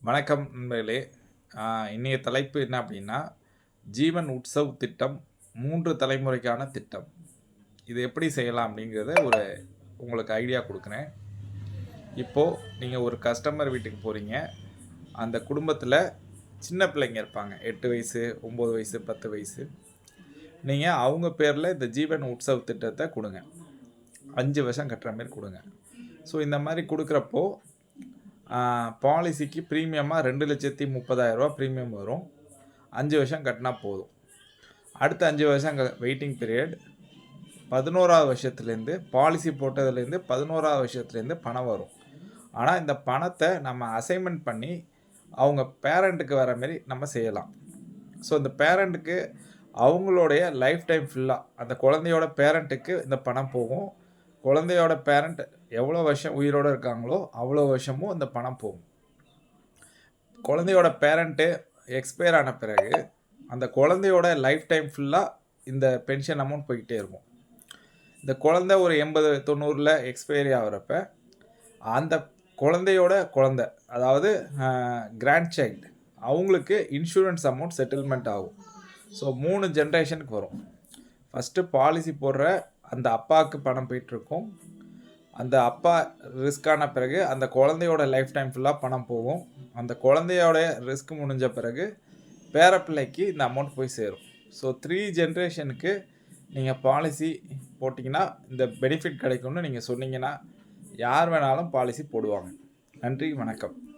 வணக்கம் நண்பர்களே. இன்றைய தலைப்பு என்ன அப்படின்னா, ஜீவன் உட்சவ் திட்டம் 3 தலைமுறைக்கான திட்டம். இது எப்படி செய்யலாம் அப்படிங்கிறத உங்களுக்கு ஐடியா குடுக்குறேன். இப்போது நீங்கள் ஒரு கஸ்டமர் வீட்டுக்கு போகிறீங்க. அந்த குடும்பத்தில் சின்ன பிள்ளைங்க இருப்பாங்க. 8 வயசு, 9 வயசு, 10 வயசு. நீங்கள் அவங்க பேரில் இந்த ஜீவன் உட்சவ் திட்டத்தை கொடுங்க. 5 வருஷம் கட்டுற மாரி கொடுங்க. ஸோ இந்த மாதிரி கொடுக்குறப்போ பாலிசிக்கு ப்ரீமியமாக 2,30,000 ப்ரீமியம் வரும். 5 வருஷம் கட்டினா போதும். அடுத்த 5 வருஷம் வெயிட்டிங் பீரியட். 11ஆவது வருஷத்துலேருந்து பாலிசி போட்டதுலேருந்து 11ஆவது வருஷத்துலேருந்து பணம் வரும். ஆனால் இந்த பணத்தை நம்ம அசைன்மெண்ட் பண்ணி அவங்க பேரண்ட்டுக்கு வர மாரி நம்ம செய்யலாம். ஸோ இந்த பேரண்ட்டுக்கு அவங்களுடைய லைஃப் டைம் ஃபுல்லாக அந்த குழந்தையோட பேரண்ட்டுக்கு இந்த பணம் போகும். குழந்தையோட பேரண்ட் எவ்வளோ வருஷம் உயிரோடு இருக்காங்களோ அவ்வளோ வருஷமும் இந்த பணம் போகும். குழந்தையோட பேரண்ட்டு எக்ஸ்பயர் ஆன பிறகு அந்த குழந்தையோட லைஃப் டைம் ஃபுல்லாக இந்த பென்ஷன் அமௌண்ட் போய்கிட்டே இருக்கும். இந்த குழந்தை ஒரு 80-90 எக்ஸ்பயரி ஆகிறப்ப அந்த குழந்தையோட குழந்தை, அதாவது கிராண்ட் சைல்டு, அவங்களுக்கு இன்சூரன்ஸ் அமௌண்ட் செட்டில்மெண்ட் ஆகும். ஸோ 3 ஜென்ரேஷனுக்கு வரும். ஃபஸ்ட்டு பாலிசி போடுற அந்த அப்பாவுக்கு பணம் போயிட்டுருக்கும். அந்த அப்பா ரிஸ்க் ஆன பிறகு அந்த குழந்தையோட லைஃப் டைம் ஃபுல்லாக பணம் போகும். அந்த குழந்தையோட ரிஸ்க் முடிஞ்ச பிறகு பேரப்பிள்ளைக்கு இந்த அமௌண்ட் போய் சேரும். ஸோ 3 ஜென்ரேஷனுக்கு நீங்கள் பாலிசி போட்டிங்கன்னா இந்த பெனிஃபிட் கிடைக்கும்னு நீங்கள் சொன்னீங்கன்னா யார் வேணாலும் பாலிசி போடுவாங்க. நன்றி, வணக்கம்.